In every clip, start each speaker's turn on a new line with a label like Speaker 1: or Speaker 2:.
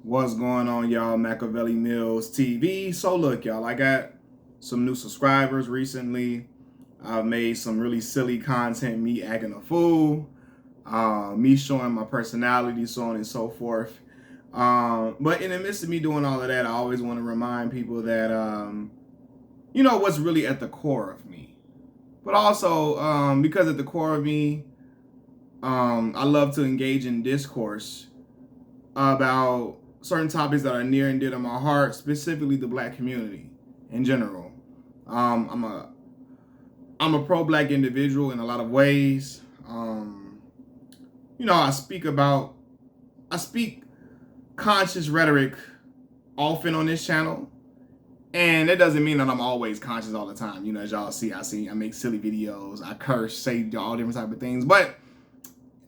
Speaker 1: What's going on, y'all? Machiavelli Mills TV. So look, y'all, I got some new subscribers recently. I've made some really silly content, me acting a fool, me showing my personality, so on and so forth. But in the midst of me doing all of that, I always want to remind people that, what's really at the core of me. But also, because at the core of me, I love to engage in discourse about certain topics that are near and dear to my heart, specifically the Black community in general. I'm a pro-Black individual in a lot of ways. I speak conscious rhetoric often on this channel, and that doesn't mean that I'm always conscious all the time. As y'all see, I make silly videos, I curse, say all different type of things, but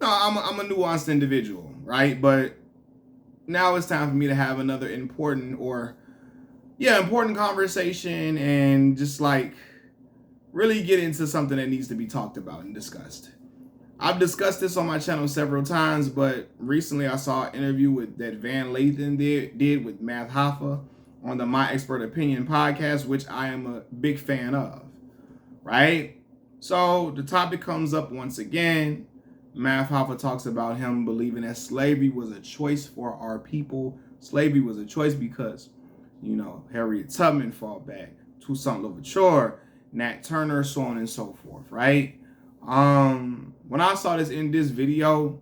Speaker 1: I'm a nuanced individual, right? But now it's time for me to have another important conversation and just really get into something that needs to be talked about and discussed. I've discussed this on my channel several times, but recently I saw an interview that Van Lathan did with Math Hoffa on the My Expert Opinion podcast, which I am a big fan of, right? So the topic comes up once again. Math Hoffa talks about him believing that slavery was a choice for our people. Slavery was a choice because, Harriet Tubman fought back, Toussaint Louverture, Nat Turner, so on and so forth, right? When I saw this in this video,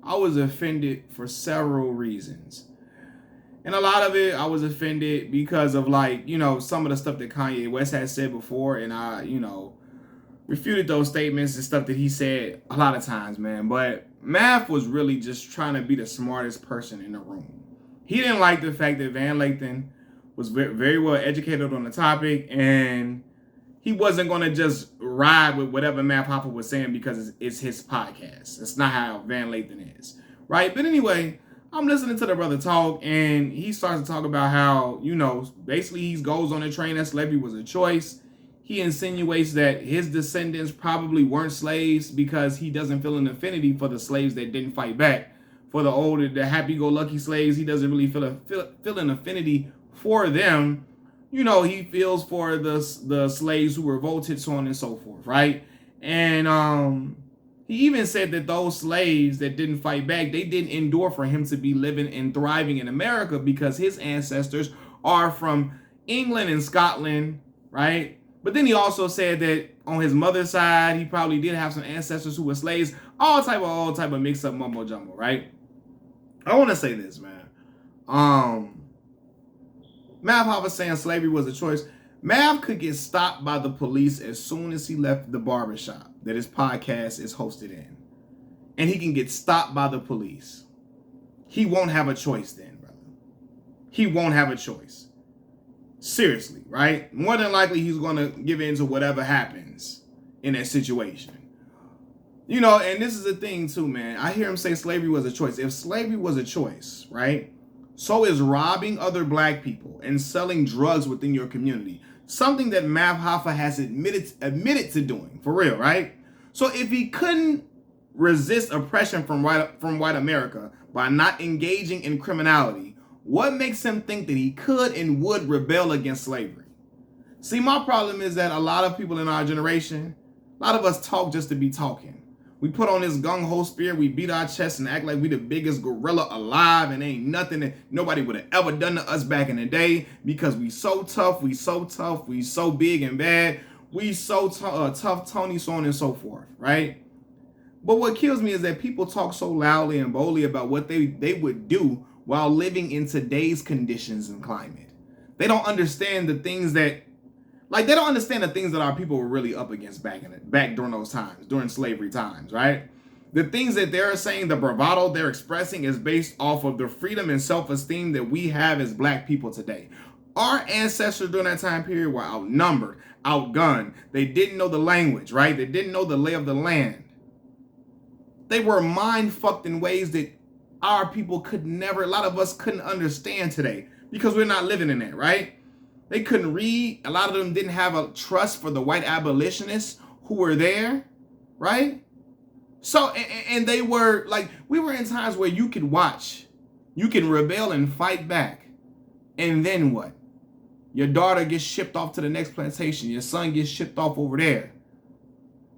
Speaker 1: I was offended for several reasons. And a lot of it, I was offended because of some of the stuff that Kanye West had said before, and I, refuted those statements and stuff that he said a lot of times, man. But Math was really just trying to be the smartest person in the room. He didn't like the fact that Van Lathan was very well educated on the topic, and he wasn't going to just ride with whatever Math Hoffa was saying because it's his podcast. That's not how Van Lathan is, right? But anyway, I'm listening to the brother talk, and he starts to talk about how, basically he goes on the train that slavery was a choice. He insinuates that his descendants probably weren't slaves because he doesn't feel an affinity for the slaves that didn't fight back. For the happy-go-lucky slaves, he doesn't really feel an affinity for them. He feels for the slaves who revolted, so on and so forth, right? And he even said that those slaves that didn't fight back, they didn't endure for him to be living and thriving in America because his ancestors are from England and Scotland, right? But then he also said that on his mother's side, he probably did have some ancestors who were slaves. All type of mix up mumbo jumbo, right? I want to say this, man. Math Hoffa saying slavery was a choice. Math could get stopped by the police as soon as he left the barbershop that his podcast is hosted in. And he can get stopped by the police. He won't have a choice then, brother. He won't have a choice. Seriously, right? More than likely, he's going to give in to whatever happens in that situation. And this is the thing too, man. I hear him say slavery was a choice. If slavery was a choice, right? So is robbing other Black people and selling drugs within your community. Something that Math Hoffa has admitted to doing, for real, right? So if he couldn't resist oppression from white America by not engaging in criminality, what makes him think that he could and would rebel against slavery? See, my problem is that a lot of people in our generation, a lot of us talk just to be talking. We put on this gung-ho spirit, we beat our chests and act like we the biggest gorilla alive and ain't nothing that nobody would have ever done to us back in the day because we so tough, we so big and bad, we so tough Tony, so on and so forth, right? But what kills me is that people talk so loudly and boldly about what they would do while living in today's conditions and climate. They don't understand the things that our people were really up against back during those times, during slavery times, right? The things that they're saying, the bravado they're expressing is based off of the freedom and self-esteem that we have as Black people today. Our ancestors during that time period were outnumbered, outgunned. They didn't know the language, right? They didn't know the lay of the land. They were mind-fucked in ways that our people a lot of us couldn't understand today because we're not living in that, right? They couldn't read. A lot of them didn't have a trust for the white abolitionists who were there, right? So, and they were we were in times where you could watch You can rebel and fight back. And then what? Your daughter gets shipped off to the next plantation. Your son gets shipped off over there.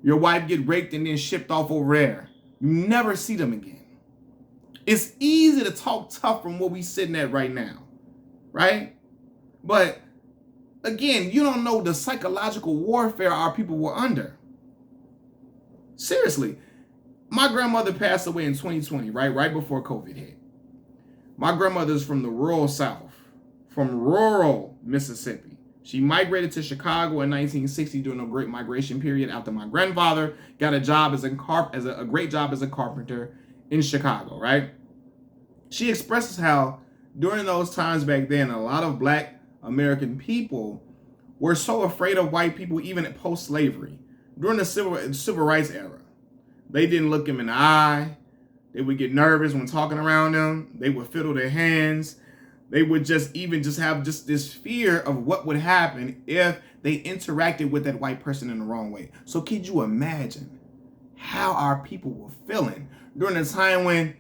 Speaker 1: Your wife get raped and then shipped off over there. You never see them again. It's easy to talk tough from where we sitting at right now, right? But again, you don't know the psychological warfare our people were under. Seriously, my grandmother passed away in 2020, right before COVID hit. My grandmother's from the rural South, from rural Mississippi. She migrated to Chicago in 1960 during the Great Migration period after my grandfather got a job as a great job as a carpenter in Chicago, right? She expresses how during those times back then, a lot of Black American people were so afraid of white people even at post-slavery. During the civil rights era, they didn't look them in the eye. They would get nervous when talking around them. They would fiddle their hands. They would just have this fear of what would happen if they interacted with that white person in the wrong way. So could you imagine how our people were feeling during a time when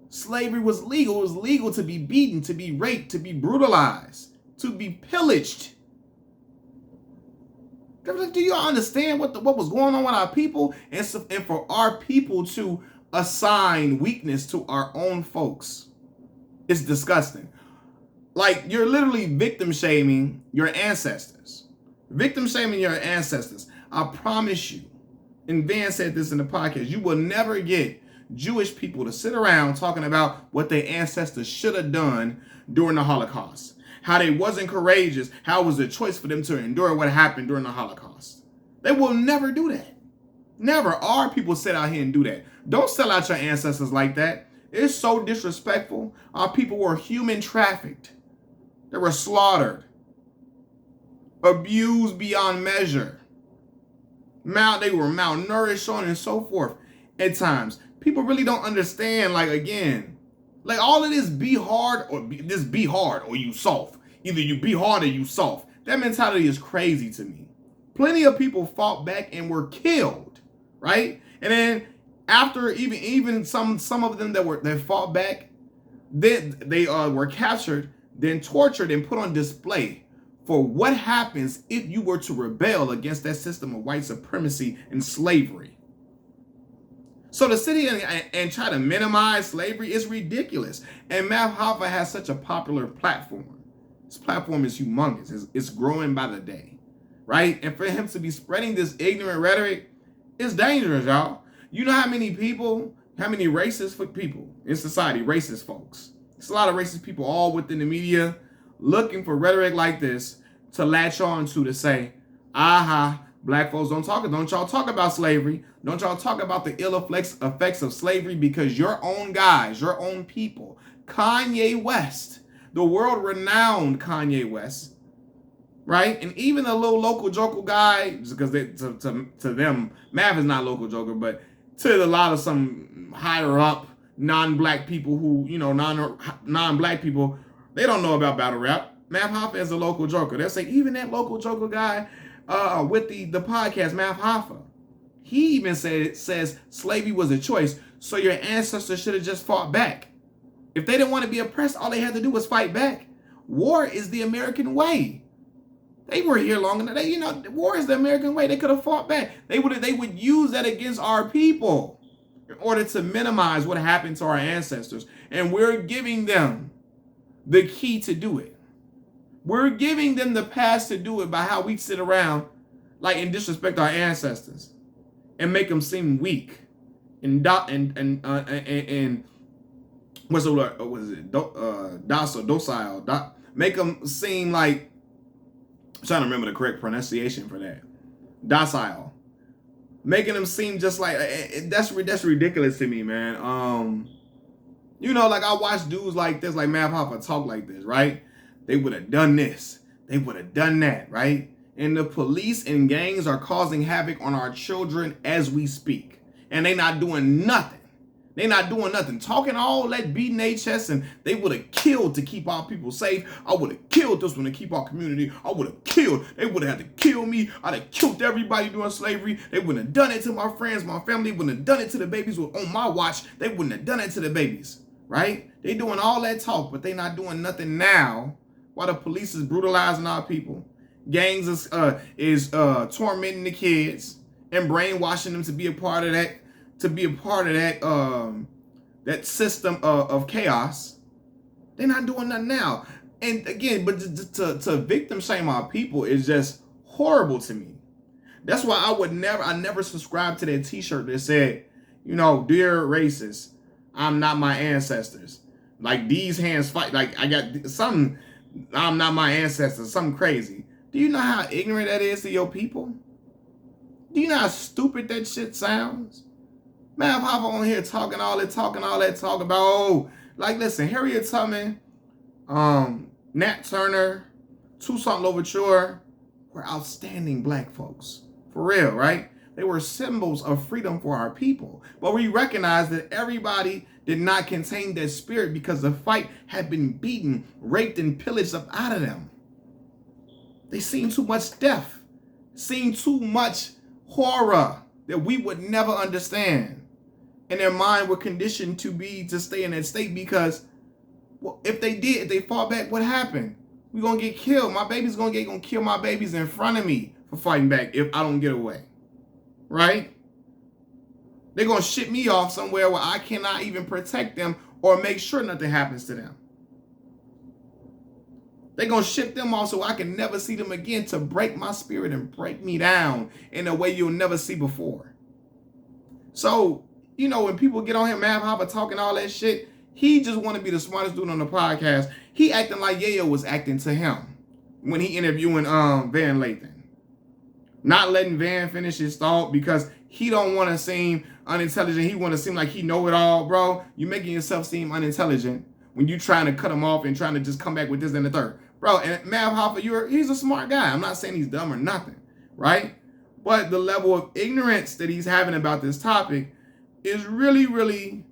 Speaker 1: slavery was legal? It was legal to be beaten, to be raped, to be brutalized, to be pillaged. Do you understand what was going on with our people? And for our people to assign weakness to our own folks, it's disgusting. Like, you're literally victim shaming your ancestors. Victim shaming your ancestors. I promise you, and Van said this in the podcast, you will never get Jewish people to sit around talking about what their ancestors should have done during the Holocaust. How they wasn't courageous, how it was a choice for them to endure what happened during the Holocaust. They will never do that. Never. Our people sit out here and do that. Don't sell out your ancestors like that. It's so disrespectful. Our people were human trafficked. They were slaughtered, abused beyond measure. They were malnourished, so on and so forth. At times, people really don't understand. Like, again, like all of this be hard or you soft. Either you be hard or you soft. That mentality is crazy to me. Plenty of people fought back and were killed, right? And then after even some of them that fought back, then they were captured, then tortured and put on display for what happens if you were to rebel against that system of white supremacy and slavery. So to sit here and try to minimize slavery is ridiculous. And Matt Hoffa has such a popular platform. His platform is humongous. It's growing by the day, right? And for him to be spreading this ignorant rhetoric is dangerous, y'all. You know how many racist people in society, racist folks. There's a lot of racist people all within the media looking for rhetoric like this to latch on to say, aha, Black folks don't y'all talk about slavery. Don't y'all talk about the ill effects of slavery, because your own guys, your own people, Kanye West, the world-renowned Kanye West, right? And even a little local joker guy, because to them, Mav is not a local joker, but to a lot of some higher up non-Black people who, non-Black people, they don't know about battle rap. Mav Hoffa is a local joker. They'll say, even that local joker guy with the podcast, Mav Hoffa, he even says slavery was a choice, so your ancestors should have just fought back. If they didn't want to be oppressed, all they had to do was fight back. War is the American way. They were here long enough. War is the American way. They could have fought back. They would use that against our people in order to minimize what happened to our ancestors. And we're giving them the key to do it. We're giving them the pass to do it by how we sit around and disrespect our ancestors and make them seem weak and what's the word? What is it? Docile. Make them seem like, I'm trying to remember the correct pronunciation for that. Docile. Making them seem just like, that's ridiculous to me, man. I watch dudes like this, like Mav Hoffa, talk like this, right? They would have done this. They would have done that, right? And the police and gangs are causing havoc on our children as we speak. And they not doing nothing. They not doing nothing. Talking all that, beating their chests, and they would have killed to keep our people safe. I would have killed this one to keep our community. I would have killed. They would have had to kill me. I'd have killed everybody during slavery. They wouldn't have done it to my friends, my family. Wouldn't have done it to the babies on my watch. They wouldn't have done it to the babies. right? They doing all that talk, but they not doing nothing now while the police is brutalizing our people. Gangs is tormenting the kids and brainwashing them to be a part of that, that system of chaos. They're not doing nothing now. And again, but to victim shame our people is just horrible to me. That's why I never subscribed to that t-shirt that said, dear racist, I'm not my ancestors. Like, these hands fight. Like, I got something, I'm not my ancestors, something crazy. Do you know how ignorant that is to your people? Do you know how stupid that shit sounds? Man, Hoffa on here talking all that talk about, like, listen, Harriet Tubman, Nat Turner, Toussaint Louverture were outstanding black folks. For real, right? They were symbols of freedom for our people. But we recognize that everybody did not contain that spirit because the fight had been beaten, raped, and pillaged up out of them. They seen too much death, seen too much horror that we would never understand. And their mind were conditioned to stay in that state because, well, if they fall back, what happened? We're going to get killed. My baby's going to kill my babies in front of me for fighting back if I don't get away. Right? They're going to ship me off somewhere where I cannot even protect them or make sure nothing happens to them. They're going to ship them off so I can never see them again to break my spirit and break me down in a way you'll never see before. So, when people get on here, man, Hoffa talking all that shit, he just want to be the smartest dude on the podcast. He acting like Yayo was acting to him when he interviewing Van Lathan. Not letting Van finish his thought because he don't want to seem unintelligent. He want to seem like he know it all, bro. You making yourself seem unintelligent when you trying to cut him off and trying to just come back with this and the third. Bro, and Mav Hoffa, he's a smart guy. I'm not saying he's dumb or nothing, right? But the level of ignorance that he's having about this topic is really, really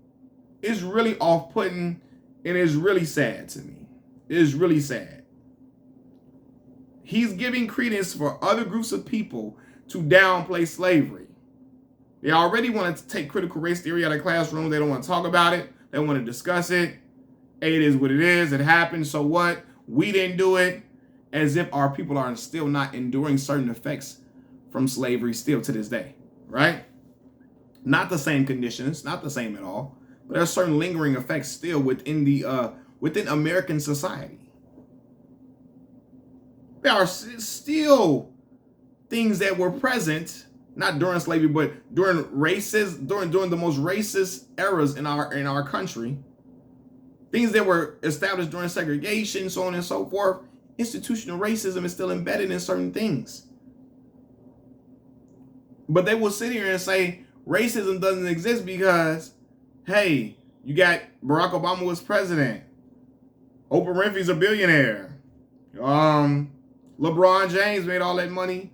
Speaker 1: off-putting, and is really sad to me. It is really sad. He's giving credence for other groups of people to downplay slavery. They already want to take critical race theory out of classrooms. They don't want to talk about it. They want to discuss it. Hey, it is what it is. It happened. So what? We didn't do it. As if our people are still not enduring certain effects from slavery still to this day, right? Not the same conditions, not the same at all, but there are certain lingering effects still within American society. There are still things that were present, not during slavery, but during the most racist eras in our country. Things that were established during segregation, so on and so forth. Institutional racism is still embedded in certain things. But they will sit here and say racism doesn't exist because, hey, you got Barack Obama was president. Oprah Winfrey's a billionaire. LeBron James made all that money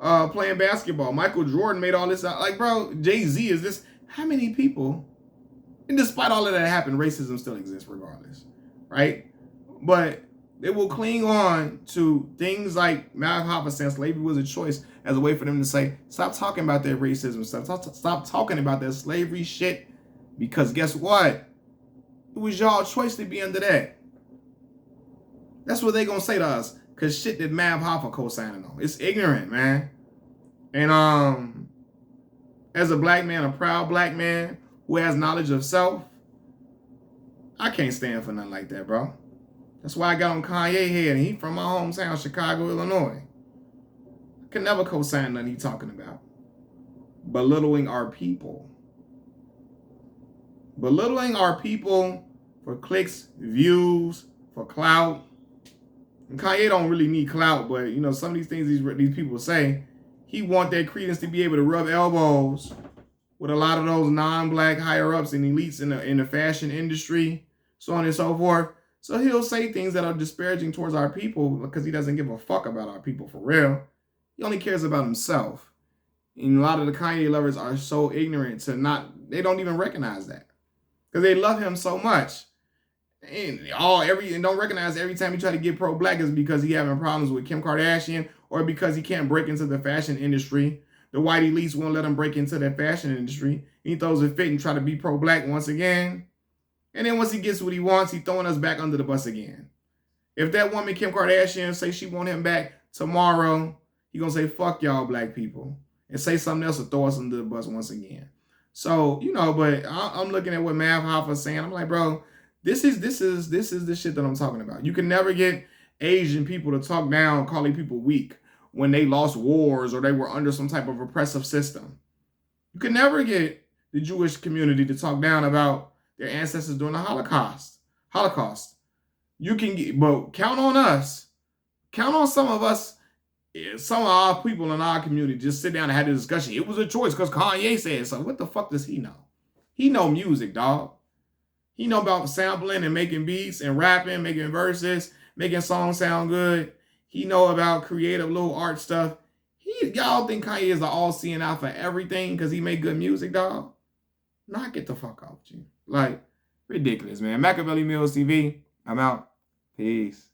Speaker 1: playing basketball. Michael Jordan made all this. Like, bro, Jay-Z is this. How many people? And despite all of that happened, racism still exists regardless, right? But they will cling on to things like Mav Hoffa saying slavery was a choice as a way for them to say, stop talking about that racism stuff. Stop talking about that slavery shit, because guess what? It was y'all choice to be under that. That's what they gonna say to us, because shit that Mav Hoffa co-signing on. It's ignorant, man. And as a black man, a proud black man who has knowledge of self, I can't stand for nothing like that, bro. That's why I got on Kanye head, and he from my hometown, Chicago, Illinois. I can never co-sign nothing he talking about. Belittling our people. Belittling our people for clicks, views, for clout. And Kanye don't really need clout, but some of these things these people say, he want that credence to be able to rub elbows with a lot of those non-black higher-ups and elites in the fashion industry, so on and so forth. So he'll say things that are disparaging towards our people because he doesn't give a fuck about our people for real. He only cares about himself. And a lot of the Kanye lovers are so ignorant they don't even recognize that. Because they love him so much. And don't recognize every time he try to get pro-black is because he having problems with Kim Kardashian or because he can't break into the fashion industry. The white elites won't let him break into that fashion industry. He throws a fit and try to be pro-black once again. And then once he gets what he wants, he's throwing us back under the bus again. If that woman, Kim Kardashian, say she want him back tomorrow, he gonna say, fuck y'all black people. And say something else to throw us under the bus once again. So, but I'm looking at what Mav Hoffa's saying. I'm like, bro, this is the shit that I'm talking about. You can never get Asian people to talk down, calling people weak when they lost wars or they were under some type of oppressive system. You can never get the Jewish community to talk down about their ancestors during the Holocaust. You can get, but count on us. Count on some of us, some of our people in our community just sit down and have a discussion. It was a choice because Kanye said so. What the fuck does he know? He know music, dog. He know about sampling and making beats and rapping, making verses, making songs sound good. He know about creative little art stuff. Y'all think Kanye is the all-seeing out for everything because he make good music, dog? Nah, get the fuck off, G. Like, ridiculous, man. Machiavelli Mills TV. I'm out. Peace.